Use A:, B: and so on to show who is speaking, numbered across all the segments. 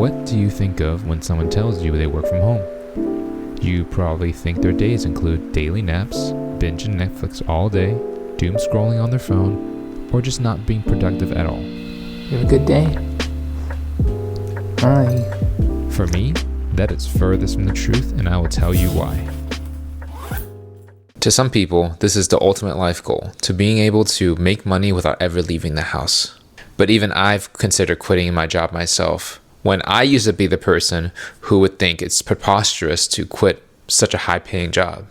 A: What do you think of when someone tells you they work from home? You probably think their days include daily naps, binging Netflix all day, doom scrolling on their phone, or just not being productive at all.
B: You have a good day? Bye.
A: For me, that is furthest from the truth, and I will tell you why.
C: To some people, this is the ultimate life goal, to being able to make money without ever leaving the house. But even I've considered quitting my job myself, when I used to be the person who would think it's preposterous to quit such a high-paying job.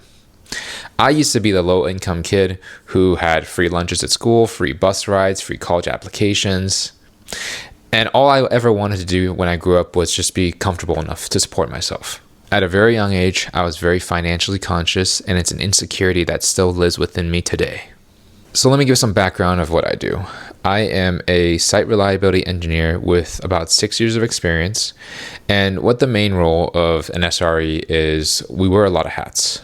C: I used to be the low-income kid who had free lunches at school, free bus rides, free college applications. And all I ever wanted to do when I grew up was just be comfortable enough to support myself. At a very young age, I was very financially conscious, and it's an insecurity that still lives within me today. So let me give some background of what I do. I am a site reliability engineer with about 6 years of experience. And what the main role of an SRE is, we wear a lot of hats.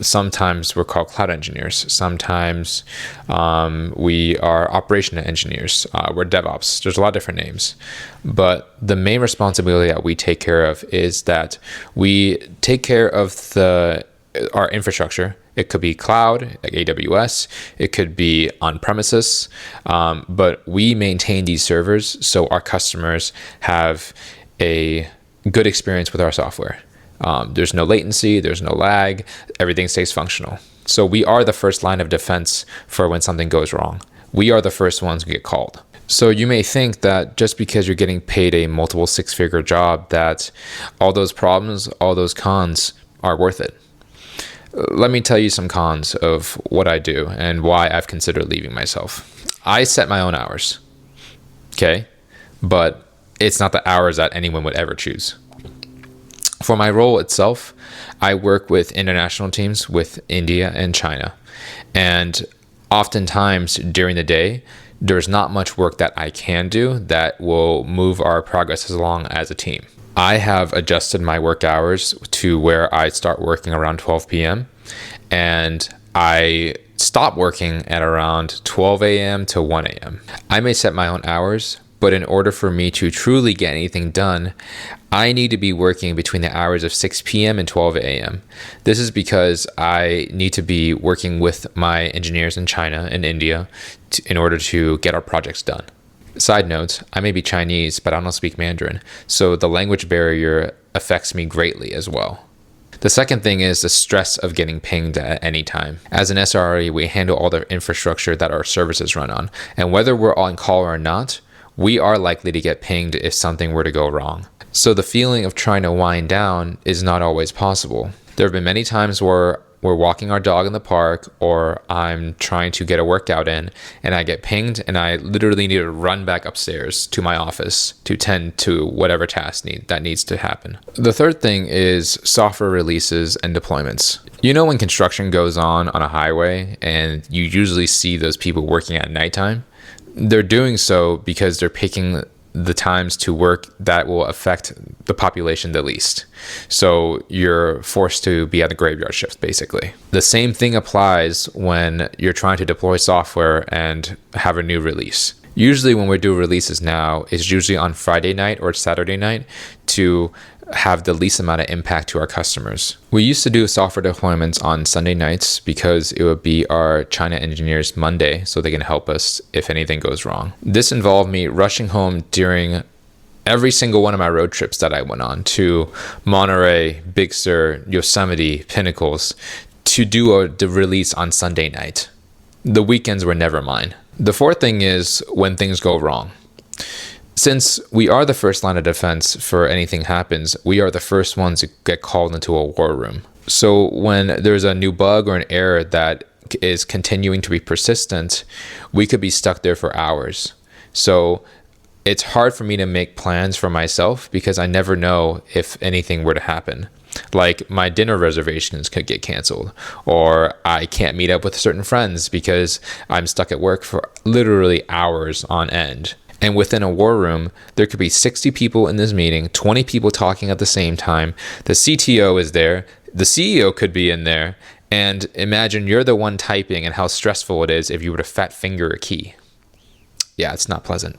C: Sometimes we're called cloud engineers. Sometimes we are operation engineers. We're DevOps. There's a lot of different names. But the main responsibility that we take care of is that we take care of our infrastructure. It could be cloud, like AWS. It could be on premises. But we maintain these servers so our customers have a good experience with our software. There's no latency, there's no lag, everything stays functional. So we are the first line of defense for when something goes wrong. We are the first ones who get called. So you may think that just because you're getting paid a multiple six-figure job, that all those problems, all those cons are worth it. Let me tell you some cons of what I do and why I've considered leaving myself. I set my own hours, okay? But it's not the hours that anyone would ever choose. For my role itself, I work with international teams with India and China. And oftentimes during the day, there's not much work that I can do that will move our progress along as a team. I have adjusted my work hours to where I start working around 12 p.m. and I stop working at around 12 a.m. to 1 a.m. I may set my own hours, but in order for me to truly get anything done, I need to be working between the hours of 6 p.m. and 12 a.m. This is because I need to be working with my engineers in China and India in order to get our projects done. Side note, I may be Chinese, but I don't speak Mandarin, so the language barrier affects me greatly as well. The second thing is the stress of getting pinged at any time. As an SRE, we handle all the infrastructure that our services run on, and whether we're on call or not, we are likely to get pinged if something were to go wrong. So the feeling of trying to wind down is not always possible. There have been many times where we're walking our dog in the park, or I'm trying to get a workout in, and I get pinged, and I literally need to run back upstairs to my office to tend to whatever task that needs to happen. The third thing is software releases and deployments. You know when construction goes on a highway, and you usually see those people working at nighttime? They're doing so because they're picking the times to work that will affect the population the least. So you're forced to be at a graveyard shift, basically. The same thing applies when you're trying to deploy software and have a new release. Usually when we do releases now, it's usually on Friday night or Saturday night to have the least amount of impact to our customers. We used to do software deployments on Sunday nights because it would be our China engineers Monday, so they can help us if anything goes wrong. This involved me rushing home during every single one of my road trips that I went on to Monterey, Big Sur, Yosemite, Pinnacles to do the release on Sunday night. The weekends were never mine. The fourth thing is when things go wrong. Since we are the first line of defense for anything happens, we are the first ones to get called into a war room. So when there's a new bug or an error that is continuing to be persistent, we could be stuck there for hours. So it's hard for me to make plans for myself because I never know if anything were to happen. Like my dinner reservations could get canceled, or I can't meet up with certain friends because I'm stuck at work for literally hours on end. And within a war room, there could be 60 people in this meeting, 20 people talking at the same time. The CTO is there. The CEO could be in there. And imagine you're the one typing and how stressful it is if you were to fat finger a key. Yeah, it's not pleasant.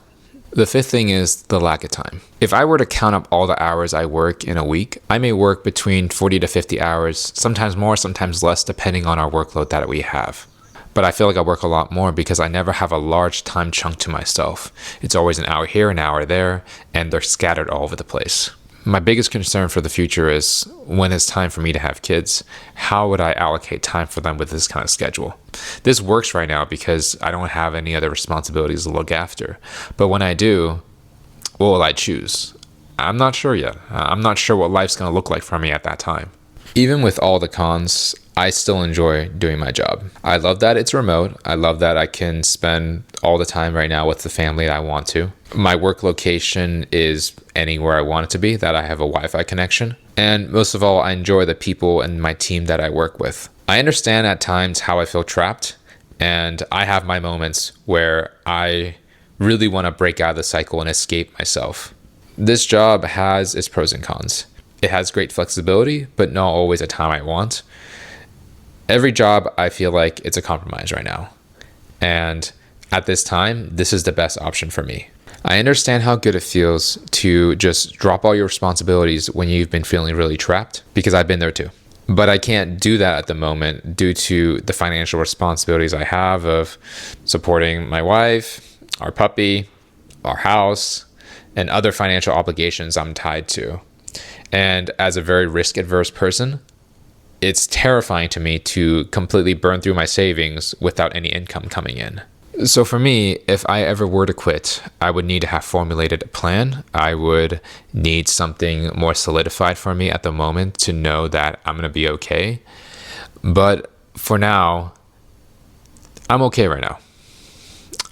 C: The fifth thing is the lack of time. If I were to count up all the hours I work in a week, I may work between 40 to 50 hours, sometimes more, sometimes less, depending on our workload that we have. But I feel like I work a lot more because I never have a large time chunk to myself. It's always an hour here, an hour there, and they're scattered all over the place. My biggest concern for the future is when it's time for me to have kids, how would I allocate time for them with this kind of schedule? This works right now because I don't have any other responsibilities to look after. But when I do, what will I choose? I'm not sure yet. I'm not sure what life's going to look like for me at that time. Even with all the cons, I still enjoy doing my job. I love that it's remote. I love that I can spend all the time right now with the family I want to. My work location is anywhere I want it to be, that I have a Wi-Fi connection. And most of all, I enjoy the people and my team that I work with. I understand at times how I feel trapped, and I have my moments where I really want to break out of the cycle and escape myself. This job has its pros and cons. It has great flexibility, but not always a time I want. Every job, I feel like it's a compromise right now. And at this time, this is the best option for me. I understand how good it feels to just drop all your responsibilities when you've been feeling really trapped, because I've been there too. But I can't do that at the moment due to the financial responsibilities I have of supporting my wife, our puppy, our house, and other financial obligations I'm tied to. And as a very risk-averse person, it's terrifying to me to completely burn through my savings without any income coming in. So for me, if I ever were to quit, I would need to have formulated a plan. I would need something more solidified for me at the moment to know that I'm going to be okay. But for now, I'm okay right now.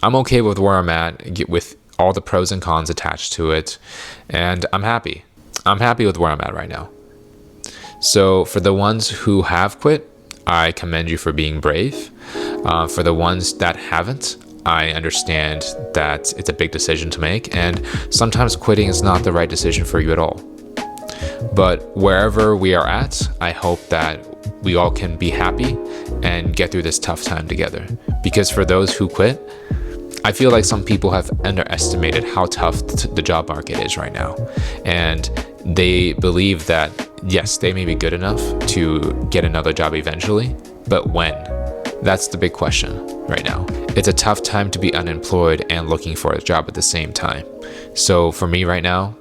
C: I'm okay with where I'm at, with all the pros and cons attached to it, and I'm happy. I'm happy with where I'm at right now. So for the ones who have quit, I commend you for being brave. For the ones that haven't, I understand that it's a big decision to make, and sometimes quitting is not the right decision for you at all. But wherever we are at, I hope that we all can be happy and get through this tough time together. Because for those who quit, I feel like some people have underestimated how tough the job market is right now. And they believe that, yes, they may be good enough to get another job eventually, but when? That's the big question right now. It's a tough time to be unemployed and looking for a job at the same time. So for me right now,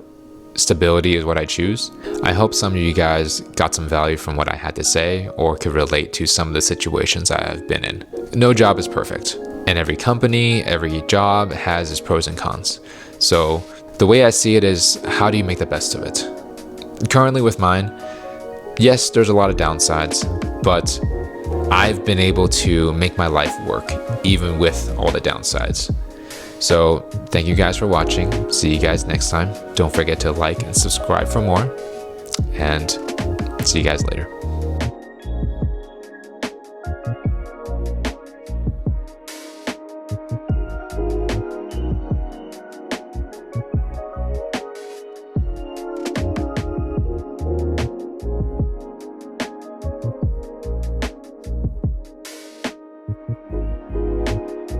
C: stability is what I choose. I hope some of you guys got some value from what I had to say or could relate to some of the situations I have been in. No job is perfect, and every company, every job has its pros and cons. So the way I see it is, how do you make the best of it? Currently with mine, yes, there's a lot of downsides, but I've been able to make my life work even with all the downsides. So thank you guys for watching. See you guys next time. Don't forget to like and subscribe for more, and see you guys later.